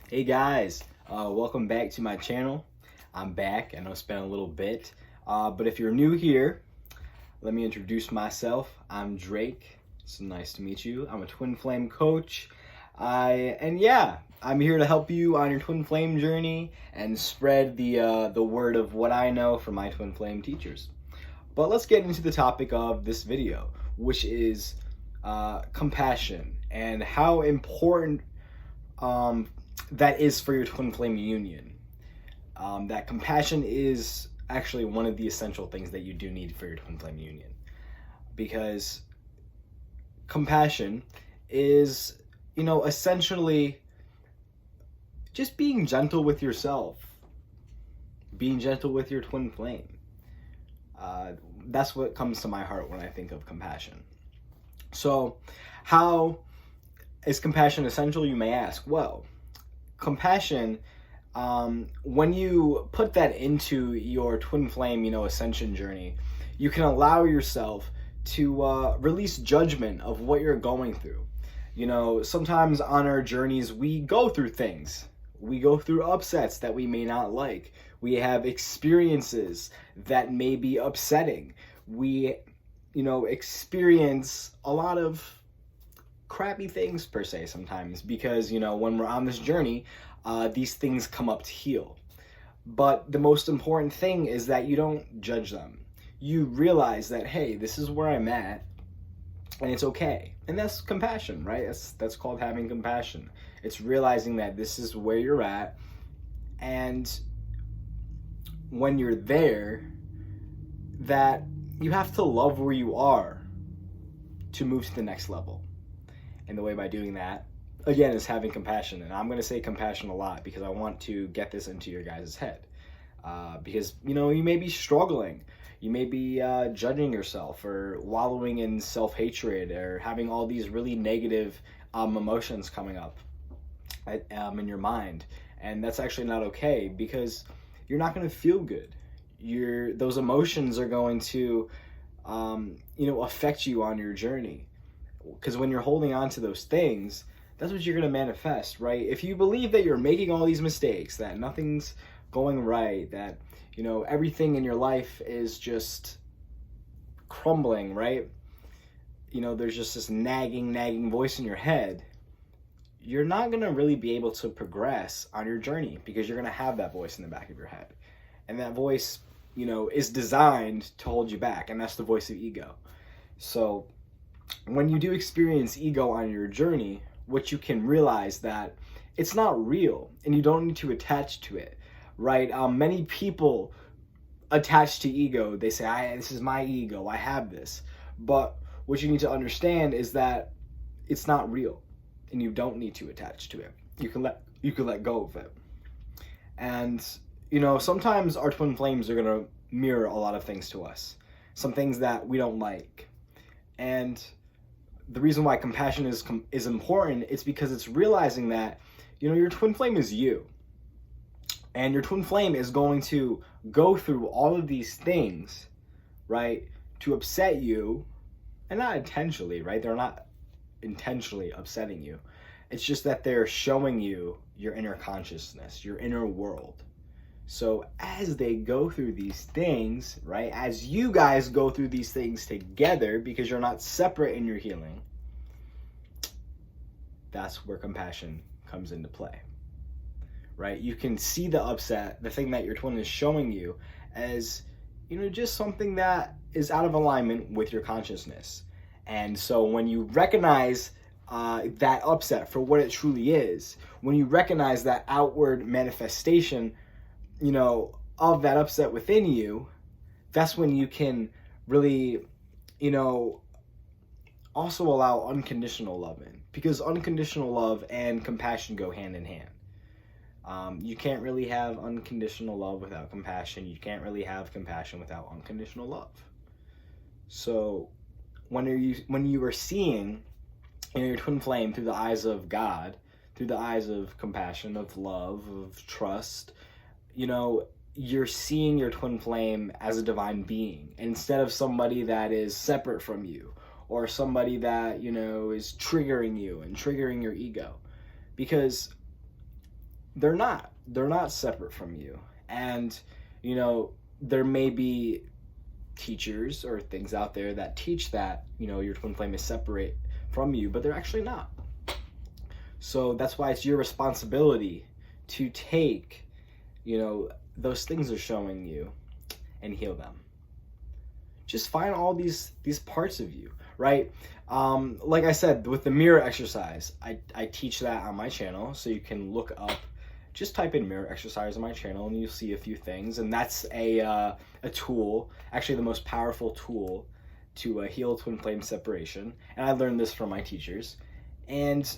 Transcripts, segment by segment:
Hey guys, welcome back to my channel. I'm back. I know it's been a little bit, but if you're new here, let me introduce myself. I'm Drake. It's nice to meet you. I'm a twin flame coach. I'm here to help you on your twin flame journey and spread the word of what I know from my twin flame teachers. But let's get into the topic of this video, which is compassion and how important that is for your twin flame union. That compassion is actually one of the essential things that you do need for your twin flame union, because compassion is, essentially just being gentle with yourself, being gentle with your twin flame. That's what comes to my heart when I think of compassion. So, how is compassion essential, you may ask? Well, compassion, when you put that into your twin flame, ascension journey, you can allow yourself to release judgment of what you're going through. Sometimes on our journeys, we go through things. We go through upsets that we may not like. We have experiences that may be upsetting. We, experience a lot of crappy things per se sometimes, because when we're on this journey, these things come up to heal. But the most important thing is that you don't judge them. You realize that, hey, this is where I'm at and it's okay. And that's compassion, right? That's called having compassion. It's realizing that this is where you're at, and when you're there, that you have to love where you are to move to the next level. And the way by doing that, again, is having compassion. And I'm going to say compassion a lot because I want to get this into your guys' head. Because, you may be struggling. You may be judging yourself or wallowing in self-hatred or having all these really negative emotions coming up in your mind. And that's actually not okay, because you're not going to feel good. Those emotions are going to, affect you on your journey. Because when you're holding on to those things, that's what you're going to manifest, right? If you believe that you're making all these mistakes, that nothing's going right, that, everything in your life is just crumbling, right? There's just this nagging voice in your head. You're not going to really be able to progress on your journey, because you're going to have that voice in the back of your head. And that voice, is designed to hold you back, and that's the voice of ego. So when you do experience ego on your journey, what you can realize that it's not real and you don't need to attach to it, right? Many people attach to ego. They say, this is my ego, I have this. But what you need to understand is that it's not real and you don't need to attach to it. You can let go of it. And, sometimes our twin flames are going to mirror a lot of things to us, some things that we don't like. And the reason why compassion is important is because it's realizing that, your twin flame is you. And your twin flame is going to go through all of these things, right, to upset you, and not intentionally, right? They're not intentionally upsetting you. It's just that they're showing you your inner consciousness, your inner world. So as they go through these things, right, as you guys go through these things together, because you're not separate in your healing, that's where compassion comes into play, right? You can see the upset, the thing that your twin is showing you, as, just something that is out of alignment with your consciousness. And so when you recognize that upset for what it truly is, when you recognize that outward manifestation, of that upset within you, that's when you can really, also allow unconditional love in, because unconditional love and compassion go hand in hand. You can't really have unconditional love without compassion. You can't really have compassion without unconditional love. So when you are seeing your twin flame through the eyes of God, through the eyes of compassion, of love, of trust, you're seeing your twin flame as a divine being, instead of somebody that is separate from you, or somebody that, is triggering you and triggering your ego. Because They're not separate from you. And, you know, there may be teachers or things out there that teach that, you know, your twin flame is separate from you, but they're actually not. So that's why it's your responsibility to take, you know, those things they're showing you and heal them. Just find all these parts of you, right? Like I said, with the mirror exercise, I teach that on my channel, so you can look up, just type in mirror exercise on my channel and you'll see a few things. And that's a tool, actually the most powerful tool to heal twin flame separation. And I learned this from my teachers. And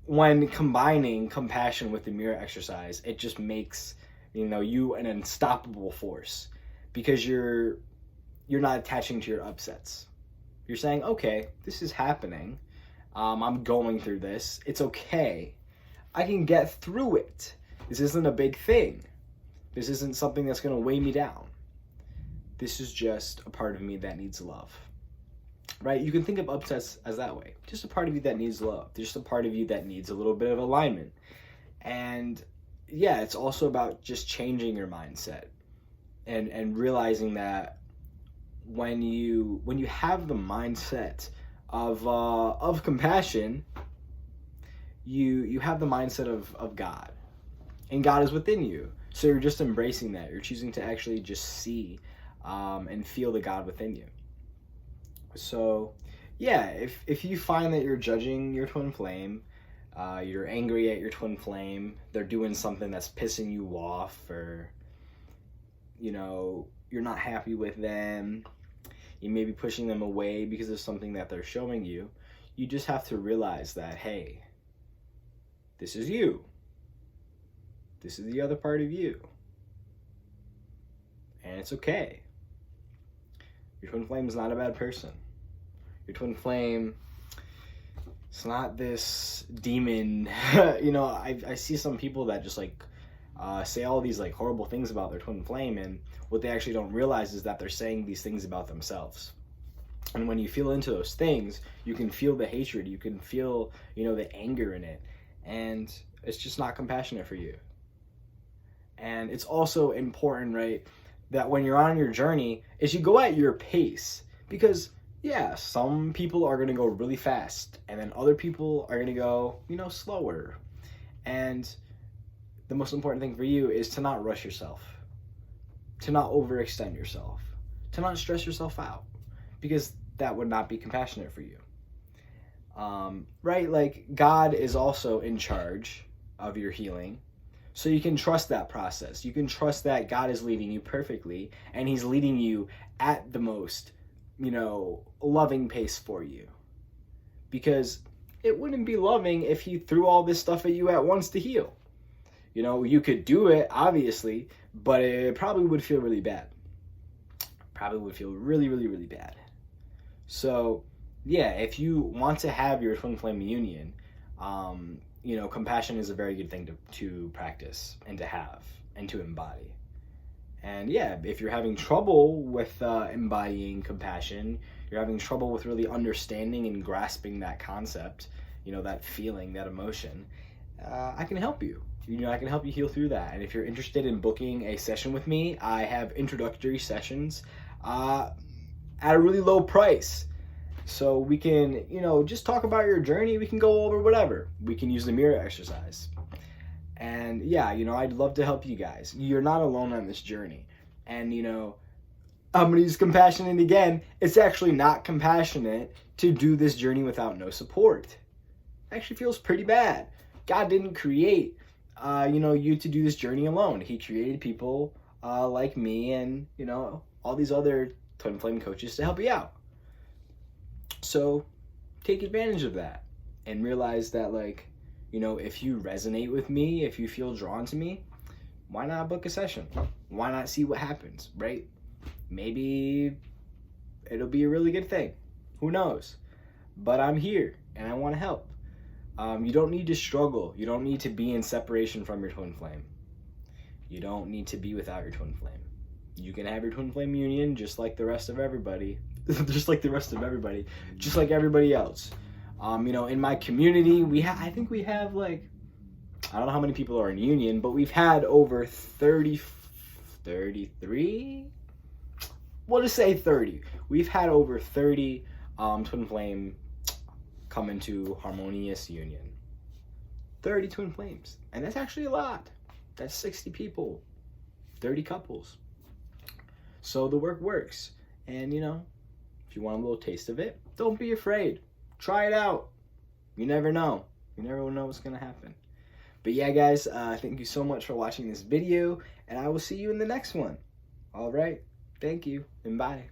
when combining compassion with the mirror exercise, it just makes, you know, you an unstoppable force, because you're not attaching to your upsets. You're saying, okay, this is happening. I'm going through this. It's okay. I can get through it. This isn't a big thing. This isn't something that's going to weigh me down. This is just a part of me that needs love. Right? You can think of upsets as that way. Just a part of you that needs love. Just a part of you that needs a little bit of alignment. And yeah, it's also about just changing your mindset and realizing that when you have the mindset of compassion, you have the mindset of God, and God is within you. So you're just embracing that. You're choosing to actually just see and feel the God within you. So yeah, if you find that you're judging your twin flame, you're angry at your twin flame, they're doing something that's pissing you off, or you know, you're not happy with them, you may be pushing them away because of something that they're showing you, you just have to realize that, hey, this is you. This is the other part of you. And it's okay. Your twin flame is not a bad person. Your twin flame, it's not this demon. You know, I see some people that just like say all these like horrible things about their twin flame, and what they actually don't realize is that they're saying these things about themselves. And when you feel into those things, you can feel the hatred, you can feel, you know, the anger in it, and it's just not compassionate for you. And it's also important, right, that when you're on your journey, is you go at your pace, because yeah, some people are going to go really fast, and then other people are going to go, you know, slower. And the most important thing for you is to not rush yourself, to not overextend yourself, to not stress yourself out, because that would not be compassionate for you. Right? Like, God is also in charge of your healing. So you can trust that process. You can trust that God is leading you perfectly, and he's leading you at the most, you know, loving pace for you. Because it wouldn't be loving if he threw all this stuff at you at once to heal. You know, you could do it, obviously, but it probably would feel really bad. Probably would feel really, really, really bad. So, yeah, if you want to have your twin flame union, you know, compassion is a very good thing to practice and to have and to embody. And yeah, if you're having trouble with embodying compassion, you're having trouble with really understanding and grasping that concept, you know, that feeling, that emotion, I can help you. You know, I can help you heal through that. And if you're interested in booking a session with me, I have introductory sessions at a really low price. So we can, you know, just talk about your journey. We can go over whatever. We can use the mirror exercise. And yeah, you know, I'd love to help you guys. You're not alone on this journey. And, you know, I'm going to use compassionate again. It's actually not compassionate to do this journey without no support. It actually feels pretty bad. God didn't create, you know, you to do this journey alone. He created people like me and, you know, all these other twin flame coaches to help you out. So take advantage of that and realize that, like, you know, if you resonate with me, if you feel drawn to me, why not book a session? Why not see what happens, right? Maybe it'll be a really good thing. Who knows? But I'm here and I want to help. You don't need to struggle. You don't need to be in separation from your twin flame. You don't need to be without your twin flame. You can have your twin flame union just like the rest of everybody. Just like the rest of everybody. Just like everybody else. You know, in my community, I think we have like I don't know how many people are in union, but we've had over 33? We'll just say 30. We've had over 30 twin flame come into harmonious union. 30 twin flames. And that's actually a lot. That's 60 people, 30 couples. So the work works. And, you know, if you want a little taste of it, don't be afraid. Try it out. You never know. You never know what's going to happen. But yeah, guys, thank you so much for watching this video, and I will see you in the next one. All right. Thank you, and bye.